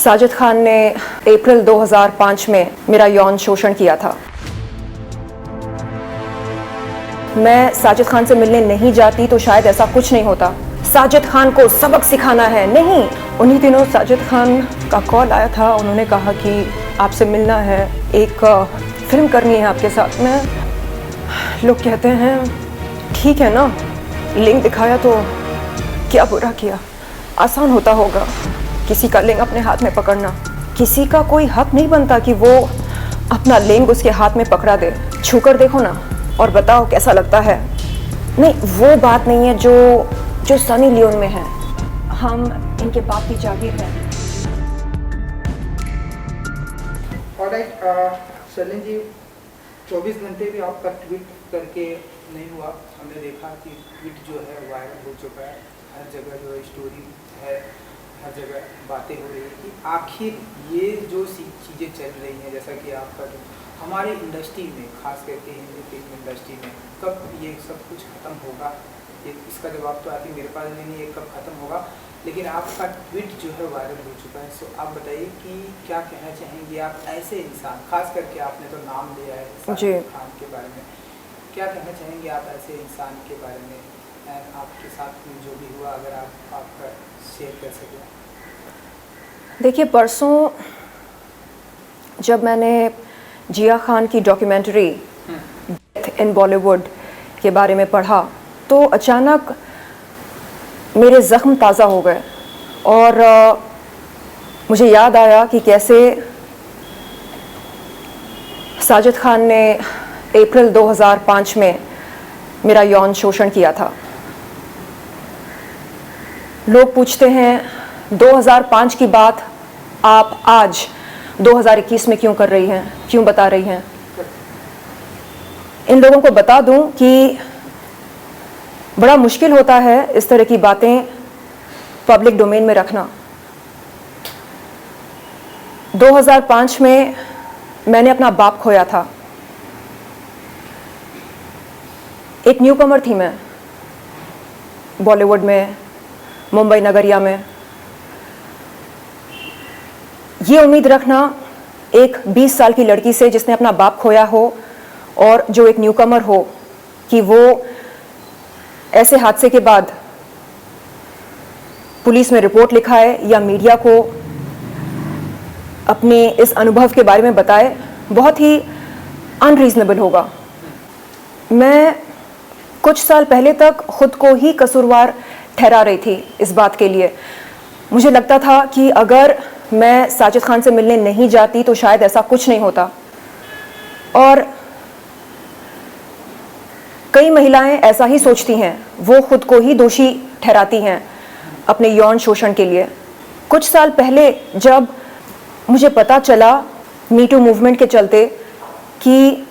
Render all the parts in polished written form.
साजिद खान ने अप्रैल 2005 में मेरा यौन शोषण किया था। मैं साजिद खान से मिलने नहीं जाती तो शायद ऐसा कुछ नहीं होता। साजिद खान को सबक सिखाना है, नहीं। उन्हीं दिनों साजिद खान का कॉल आया था। उन्होंने कहा कि आपसे मिलना है, एक फिल्म करनी है आपके साथ में। लोग कहते हैं ठीक है ना, लिंक दिखाया तो क्या बुरा किया। आसान होता होगा किसी का लिंग अपने हाथ में पकड़ना। किसी का कोई हक नहीं बनता कि वो अपना लिंग उसके हाथ में पकड़ा दे। छूकर देखो ना और बताओ कैसा लगता है। नहीं, वो बात नहीं है जो सनी लियोन में है। हम इनके बाप की जागीर हैं। शर्लिन जी, 24 घंटे भी आपका ट्वीट करके नहीं हुआ। हमने देखा कि ट्वीट जो है वायरल हो चुका है। हर जगह जो है स्टोरी है, हर जगह बातें हो रही है कि आखिर ये जो चीज़ें चल रही हैं, जैसा कि आपका जो हमारी इंडस्ट्री में, खास करके हिंदी फिल्म इंडस्ट्री में, कब ये सब कुछ ख़त्म होगा, ये इसका जवाब तो आती मेरे पास नहीं है कब ख़त्म होगा। लेकिन आपका ट्वीट जो है वायरल हो चुका है। सो आप बताइए कि क्या कहना चाहेंगे आप ऐसे इंसान, खास करके आपने तो नाम लिया है साजिद खान के बारे में, क्या कहना चाहेंगे आप ऐसे इंसान के बारे में, आपके साथ में जो भी हुआ, अगर आप आपका शेयर कर सकें। देखिए, परसों जब मैंने जिया खान की डॉक्यूमेंट्री डेथ इन बॉलीवुड के बारे में पढ़ा तो अचानक मेरे ज़ख्म ताज़ा हो गए और मुझे याद आया कि कैसे साजिद खान ने अप्रैल 2005 में मेरा यौन शोषण किया था। लोग पूछते हैं 2005 की बात आप आज 2021 में क्यों कर रही हैं, क्यों बता रही हैं। इन लोगों को बता दूं कि बड़ा मुश्किल होता है इस तरह की बातें पब्लिक डोमेन में रखना। 2005 में मैंने अपना बाप खोया था। एक न्यूकमर थी मैं बॉलीवुड में, मुंबई नगरिया में। ये उम्मीद रखना एक 20 साल की लड़की से जिसने अपना बाप खोया हो और जो एक न्यूकमर हो कि वो ऐसे हादसे के बाद पुलिस में रिपोर्ट लिखाए या मीडिया को अपने इस अनुभव के बारे में बताए, बहुत ही अनरीजनेबल होगा। मैं कुछ साल पहले तक खुद को ही कसूरवार ठहरा रही थी इस बात के लिए। मुझे लगता था कि अगर मैं साजिद खान से मिलने नहीं जाती तो शायद ऐसा कुछ नहीं होता। और कई महिलाएं ऐसा ही सोचती हैं, वो खुद को ही दोषी ठहराती हैं अपने यौन शोषण के लिए। कुछ साल पहले जब मुझे पता चला मी टू मूवमेंट के चलते कि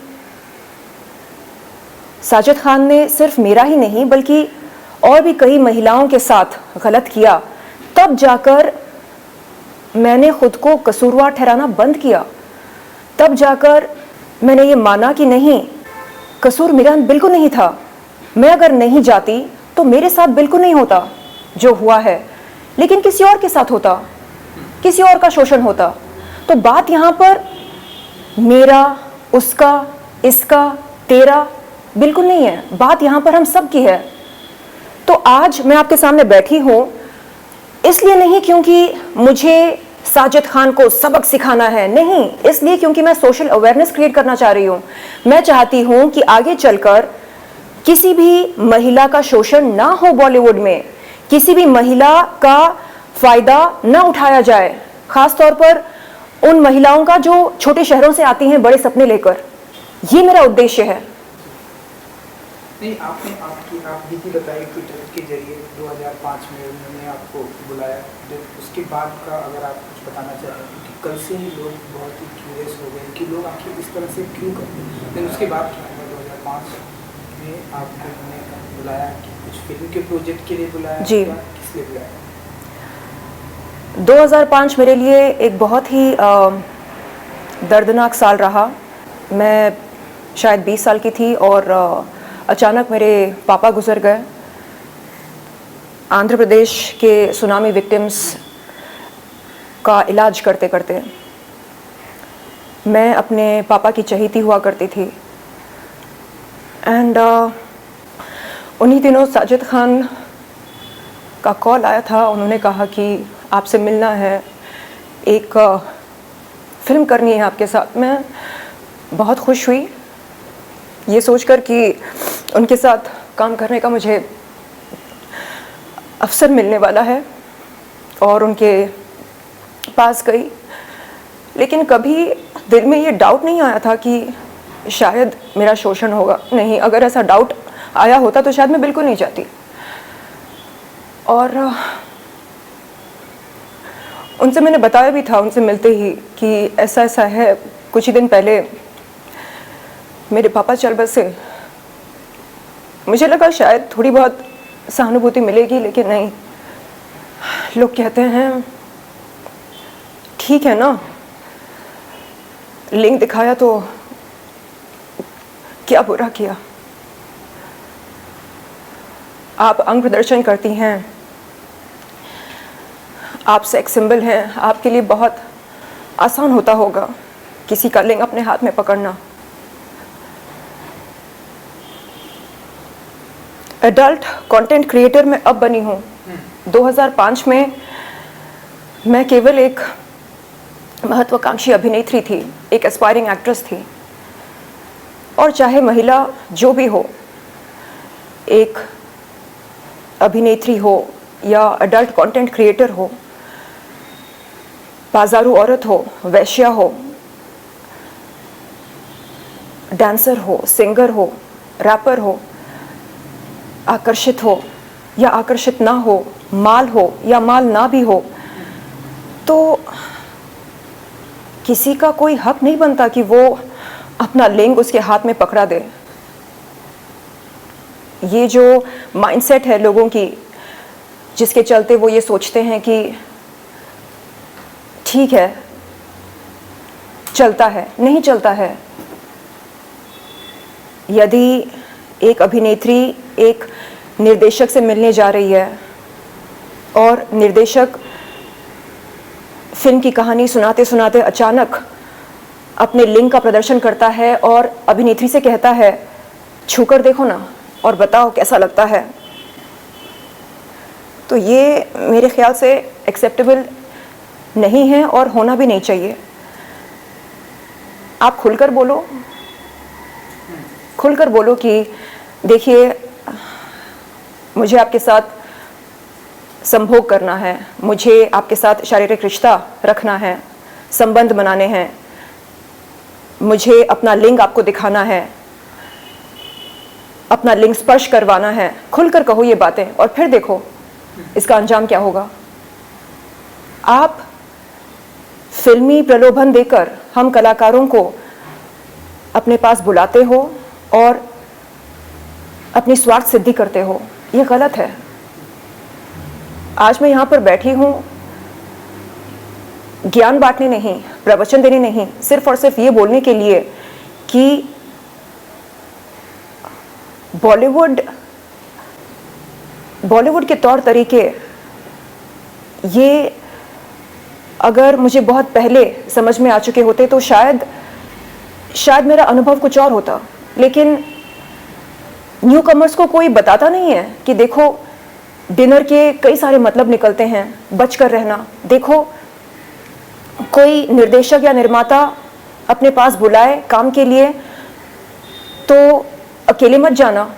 साजिद खान ने सिर्फ मेरा ही नहीं बल्कि और भी कई महिलाओं के साथ गलत किया, तब जाकर मैंने खुद को कसूरवार ठहराना बंद किया। तब जाकर मैंने ये माना कि नहीं, कसूर मेरा बिल्कुल नहीं था। मैं अगर नहीं जाती तो मेरे साथ बिल्कुल नहीं होता जो हुआ है, लेकिन किसी और के साथ होता, किसी और का शोषण होता। तो बात यहाँ पर मेरा, उसका, इसका, तेरा बिल्कुल नहीं है। बात यहाँ पर हम सब की है। तो आज मैं आपके सामने बैठी हूँ इसलिए नहीं क्योंकि मुझे साजिद खान को सबक सिखाना है, नहीं, इसलिए क्योंकि मैं सोशल अवेयरनेस क्रिएट करना चाह रही हूँ। मैं चाहती हूँ कि आगे चलकर किसी भी महिला का शोषण ना हो बॉलीवुड में, किसी भी महिला का फायदा ना उठाया जाए, खास तौर पर उन महिलाओं का जो छोटे शहरों से आती हैं बड़े सपने लेकर। ये मेरा उद्देश्य है। नहीं, आपने आप भी बताई ट्विटर के जरिए 2005 में उन्होंने आपको बुलाया। उसके बाद का अगर आप कुछ बताना चाहें, क्योंकि कल से ही लोग बहुत ही क्यूरियस हो गए कि लोग आखिर इस तरह से क्यों करते हैं। लेकिन उसके बाद क्या हुआ 2005 में आपको उन्होंने बुलाया कि कुछ फिल्म के प्रोजेक्ट के लिए बुलाया जी, किस लिए बुलाया? 2005 मेरे लिए एक बहुत ही दर्दनाक साल रहा। मैं शायद 20 साल की थी और अचानक मेरे पापा गुजर गए। आंध्र प्रदेश के सुनामी विक्टिम्स का इलाज करते करते मैं अपने पापा की चहेती हुआ करती थी। एंड उन्हीं दिनों साजिद खान का कॉल आया था। उन्होंने कहा कि आपसे मिलना है, एक फ़िल्म करनी है आपके साथ। मैं बहुत खुश हुई ये सोचकर कि उनके साथ काम करने का मुझे अवसर मिलने वाला है, और उनके पास गई। लेकिन कभी दिल में ये डाउट नहीं आया था कि शायद मेरा शोषण होगा। नहीं, अगर ऐसा डाउट आया होता तो शायद मैं बिल्कुल नहीं जाती। और उनसे मैंने बताया भी था उनसे मिलते ही कि ऐसा ऐसा है। कुछ ही दिन पहले मेरे पापा चल बसे। मुझे लगा शायद थोड़ी बहुत सहानुभूति मिलेगी, लेकिन नहीं। लोग कहते हैं ठीक है ना, लिंक दिखाया तो क्या बुरा किया। आप अंग प्रदर्शन करती हैं, आप सेक्स सिंबल हैं, आपके लिए बहुत आसान होता होगा किसी का लिंग अपने हाथ में पकड़ना। एडल्ट कंटेंट क्रिएटर मैं अब बनी हूँ। 2005 में मैं केवल एक महत्वाकांक्षी अभिनेत्री थी, एक एस्पायरिंग एक्ट्रेस थी। और चाहे महिला जो भी हो, एक अभिनेत्री हो या एडल्ट कंटेंट क्रिएटर हो, बाजारू औरत हो, वैश्या हो, डांसर हो, सिंगर हो, रैपर हो, आकर्षित हो या आकर्षित ना हो, माल हो या माल ना भी हो, तो किसी का कोई हक नहीं बनता कि वो अपना लिंग उसके हाथ में पकड़ा दे। ये जो माइंडसेट है लोगों की, जिसके चलते वो ये सोचते हैं कि ठीक है चलता है, नहीं चलता है। यदि एक अभिनेत्री एक निर्देशक से मिलने जा रही है और निर्देशक फिल्म की कहानी सुनाते सुनाते अचानक अपने लिंग का प्रदर्शन करता है और अभिनेत्री से कहता है छूकर देखो ना और बताओ कैसा लगता है, तो ये मेरे ख्याल से एक्सेप्टेबल नहीं है और होना भी नहीं चाहिए। आप खुलकर बोलो कि देखिए मुझे आपके साथ संभोग करना है, मुझे आपके साथ शारीरिक रिश्ता रखना है, संबंध बनाने हैं, मुझे अपना लिंग आपको दिखाना है, अपना लिंग स्पर्श करवाना है। खुलकर कहो ये बातें और फिर देखो इसका अंजाम क्या होगा। आप फिल्मी प्रलोभन देकर हम कलाकारों को अपने पास बुलाते हो और अपनी स्वार्थ सिद्धि करते हो, ये गलत है। आज मैं यहाँ पर बैठी हूँ ज्ञान बांटने नहीं, प्रवचन देने नहीं, सिर्फ और सिर्फ ये बोलने के लिए कि बॉलीवुड के तौर तरीके ये अगर मुझे बहुत पहले समझ में आ चुके होते तो शायद मेरा अनुभव कुछ और होता। लेकिन न्यू कमर्स को कोई बताता नहीं है कि देखो डिनर के कई सारे मतलब निकलते हैं, बचकर रहना। देखो कोई निर्देशक या निर्माता अपने पास बुलाए काम के लिए तो अकेले मत जाना,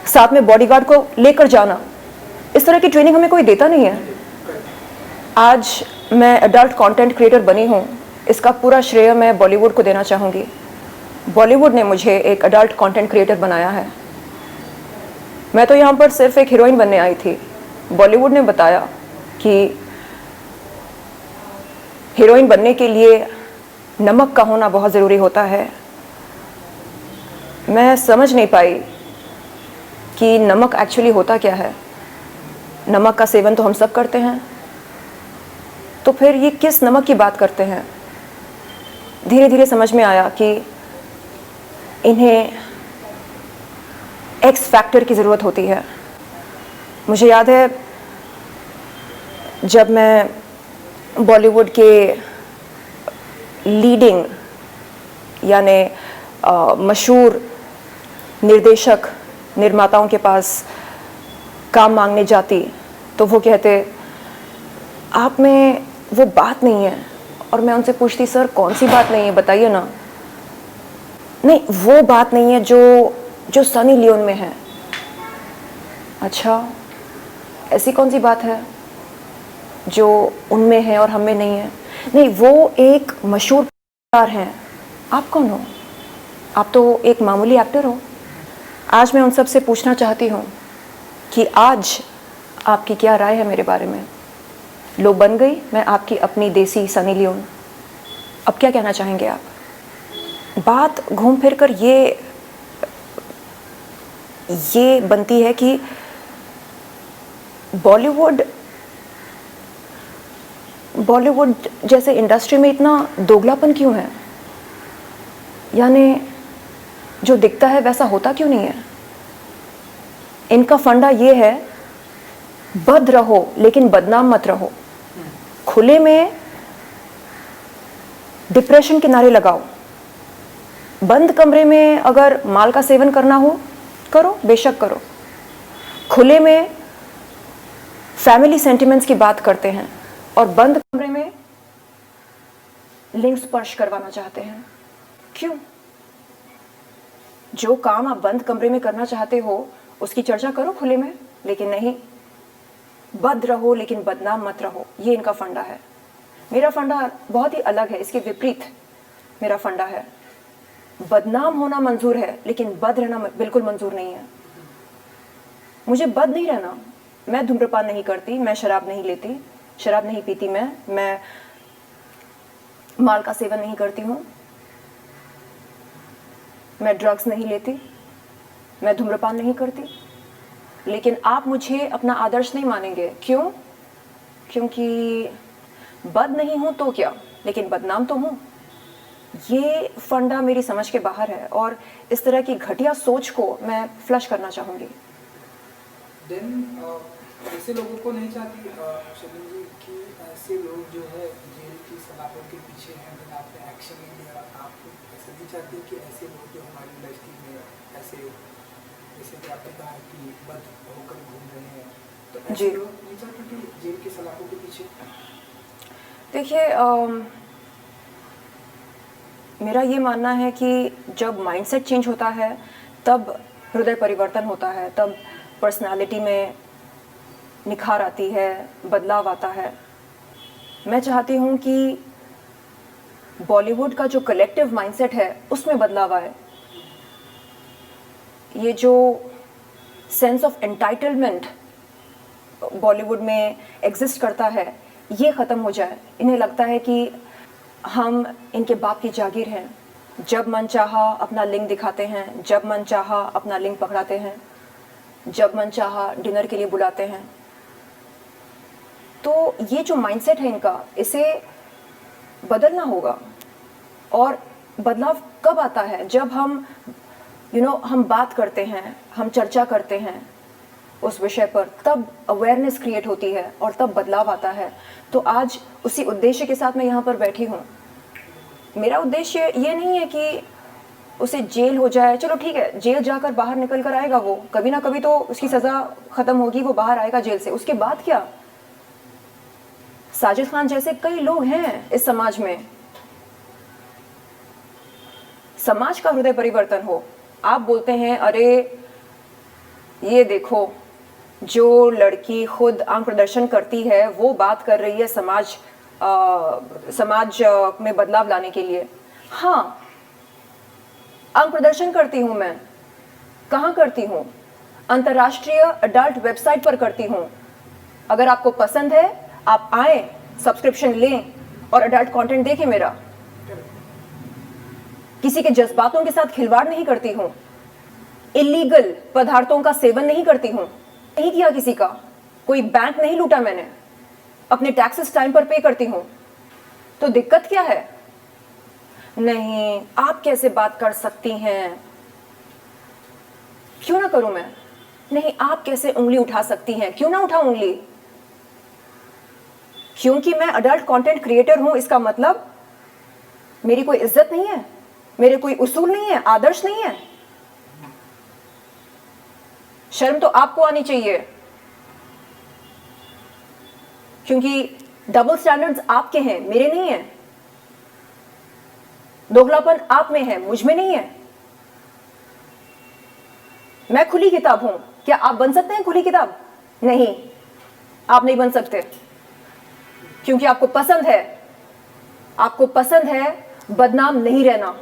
साथ में बॉडीगार्ड को लेकर जाना। इस तरह की ट्रेनिंग हमें कोई देता नहीं है। आज मैं एडल्ट कंटेंट क्रिएटर बनी हूँ, इसका पूरा श्रेय मैं बॉलीवुड को देना चाहूँगी। बॉलीवुड ने मुझे एक एडल्ट कंटेंट क्रिएटर बनाया है। मैं तो यहाँ पर सिर्फ एक हीरोइन बनने आई थी। बॉलीवुड ने बताया कि हीरोइन बनने के लिए नमक का होना बहुत ज़रूरी होता है। मैं समझ नहीं पाई कि नमक एक्चुअली होता क्या है। नमक का सेवन तो हम सब करते हैं, तो फिर ये किस नमक की बात करते हैं। धीरे धीरे समझ में आया कि इन्हें एक्स फैक्टर की ज़रूरत होती है। मुझे याद है जब मैं बॉलीवुड के लीडिंग यानी मशहूर निर्देशक निर्माताओं के पास काम मांगने जाती तो वो कहते आप में वो बात नहीं है, और मैं उनसे पूछती सर कौन सी बात नहीं है बताइए ना। नहीं, वो बात नहीं है जो सनी लियोन में है। अच्छा, ऐसी कौन सी बात है जो उनमें है और हम में नहीं है? नहीं, वो एक मशहूर कलाकार हैं, आप कौन हो? आप तो एक मामूली एक्टर हो। आज मैं उन सब से पूछना चाहती हूँ कि आज आपकी क्या राय है मेरे बारे में। लो बन गई मैं आपकी अपनी देसी सनी लियोन। अब क्या कहना चाहेंगे आप? बात घूम फिर कर ये बनती है कि बॉलीवुड जैसे इंडस्ट्री में इतना दोगलापन क्यों है? यानी जो दिखता है वैसा होता क्यों नहीं है? इनका फंडा ये है, बद रहो लेकिन बदनाम मत रहो। खुले में डिप्रेशन के नारे लगाओ, बंद कमरे में अगर माल का सेवन करना हो करो, बेशक करो। खुले में फैमिली सेंटिमेंट्स की बात करते हैं और बंद कमरे में लिंग स्पर्श करवाना चाहते हैं। क्यों? जो काम आप बंद कमरे में करना चाहते हो उसकी चर्चा करो खुले में, लेकिन नहीं, बद रहो लेकिन बदनाम मत रहो। ये इनका फंडा है। मेरा फंडा बहुत ही अलग है, इसके विपरीत मेरा फंडा है। बदनाम होना मंजूर है लेकिन बद रहना बिल्कुल मंजूर नहीं है। मुझे बद नहीं रहना। मैं धूम्रपान नहीं करती, मैं शराब नहीं लेती, शराब नहीं पीती, मैं माल का सेवन नहीं करती हूँ, मैं ड्रग्स नहीं लेती, मैं धूम्रपान नहीं करती। लेकिन आप मुझे अपना आदर्श नहीं मानेंगे। क्यों? क्योंकि बद नहीं हूं तो क्या, लेकिन बदनाम तो हूं। ये फंडा मेरी समझ के बाहर है और इस तरह की घटिया सोच को मैं फ्लश करना चाहूंगी। देन ऐसे लोगों को नहीं चाहती शबीन जी कि ऐसे लोग जो है जेल की सलाखों के पीछे हैं, देन आपने एक्शन नहीं लिया। आप ऐसा नहीं चाहती कि ऐसे लोग जो हमारी इंडस्ट्री में ऐसे, जैसे कि आपने कहा कि बद होकर घूम रहे हैं, तो ऐसे लोग नहीं चाहते कि जेल की सलाखों के पीछे? देखिए, मेरा ये मानना है कि जब माइंडसेट चेंज होता है तब हृदय परिवर्तन होता है, तब पर्सनालिटी में निखार आती है, बदलाव आता है। मैं चाहती हूँ कि बॉलीवुड का जो कलेक्टिव माइंडसेट है उसमें बदलाव आए। ये जो सेंस ऑफ एंटाइटलमेंट बॉलीवुड में एग्जिस्ट करता है ये ख़त्म हो जाए। इन्हें लगता है कि हम इनके बाप की जागीर हैं। जब मन चाहा अपना लिंग दिखाते हैं, जब मन चाहा अपना लिंग पकड़ाते हैं, जब मन चाहा डिनर के लिए बुलाते हैं। तो ये जो माइंडसेट है इनका, इसे बदलना होगा। और बदलाव कब आता है? जब हम हम बात करते हैं, हम चर्चा करते हैं उस विषय पर, तब अवेयरनेस क्रिएट होती है और तब बदलाव आता है। तो आज उसी उद्देश्य के साथ मैं यहाँ पर बैठी हूँ। मेरा उद्देश्य ये नहीं है कि उसे जेल हो जाए। चलो ठीक है, जेल जाकर बाहर निकल कर आएगा वो, कभी ना कभी तो उसकी सज़ा ख़त्म होगी, वो बाहर आएगा जेल से। उसके बाद क्या? साजिद खान जैसे कई लोग हैं इस समाज में। समाज का हृदय परिवर्तन हो। आप बोलते हैं अरे ये देखो, जो लड़की खुद अंग प्रदर्शन करती है वो बात कर रही है समाज में बदलाव लाने के लिए। हाँ, अंग प्रदर्शन करती हूं मैं। कहाँ करती हूँ? अंतर्राष्ट्रीय अडल्ट वेबसाइट पर करती हूँ। अगर आपको पसंद है आप आए, सब्सक्रिप्शन लें और अडल्ट कंटेंट देखें मेरा। किसी के जज्बातों के साथ खिलवाड़ नहीं करती हूँ, इलीगल पदार्थों का सेवन नहीं करती हूँ, नहीं किया किसी का, कोई बैंक नहीं लूटा मैंने, अपने टैक्सेस टाइम पर पे करती हूँ। तो दिक्कत क्या है? नहीं, आप कैसे बात कर सकती हैं? क्यों ना करूं मैं? नहीं, आप कैसे उंगली उठा सकती हैं? क्यों ना उठाऊं उंगली? क्योंकि मैं अडल्ट कंटेंट क्रिएटर हूं इसका मतलब मेरी कोई इज्जत नहीं है, मेरे कोई उसूल नहीं है, आदर्श नहीं है? शर्म तो आपको आनी चाहिए, क्योंकि डबल स्टैंडर्ड्स आपके हैं, मेरे नहीं है। दोगलापन आप में है, मुझ में नहीं है। मैं खुली किताब हूं, क्या आप बन सकते हैं खुली किताब? नहीं, आप नहीं बन सकते, क्योंकि आपको पसंद है बदनाम नहीं रहना,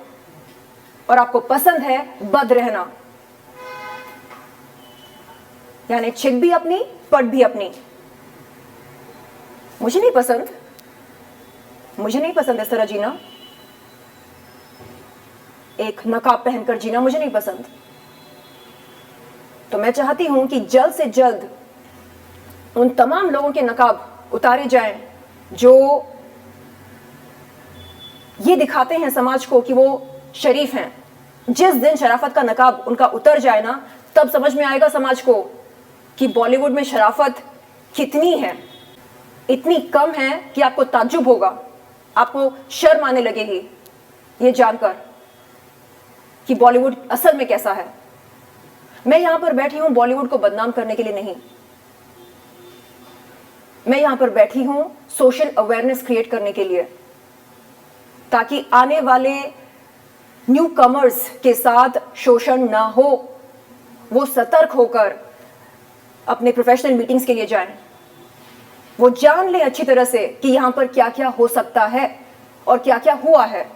और आपको पसंद है बद रहना, यानी छिक भी अपनी, पट भी अपनी। मुझे नहीं पसंद इस तरह जीना, एक नकाब पहनकर जीना मुझे नहीं पसंद। तो मैं चाहती हूं कि जल्द से जल्द उन तमाम लोगों के नकाब उतारे जाएं जो ये दिखाते हैं समाज को कि वो शरीफ हैं। जिस दिन शराफत का नकाब उनका उतर जाए ना, तब समझ में आएगा समाज को कि बॉलीवुड में शराफत कितनी है। इतनी कम है कि आपको ताज्जुब होगा, आपको शर्म आने लगेगी ये जानकर कि बॉलीवुड असल में कैसा है। मैं यहां पर बैठी हूं बॉलीवुड को बदनाम करने के लिए नहीं, मैं यहां पर बैठी हूं सोशल अवेयरनेस क्रिएट करने के लिए, ताकि आने वाले न्यू कमर्स के साथ शोषण ना हो, वो सतर्क होकर अपने प्रोफेशनल मीटिंग्स के लिए जाएं, वो जान ले अच्छी तरह से कि यहां पर क्या क्या हो सकता है और क्या क्या हुआ है।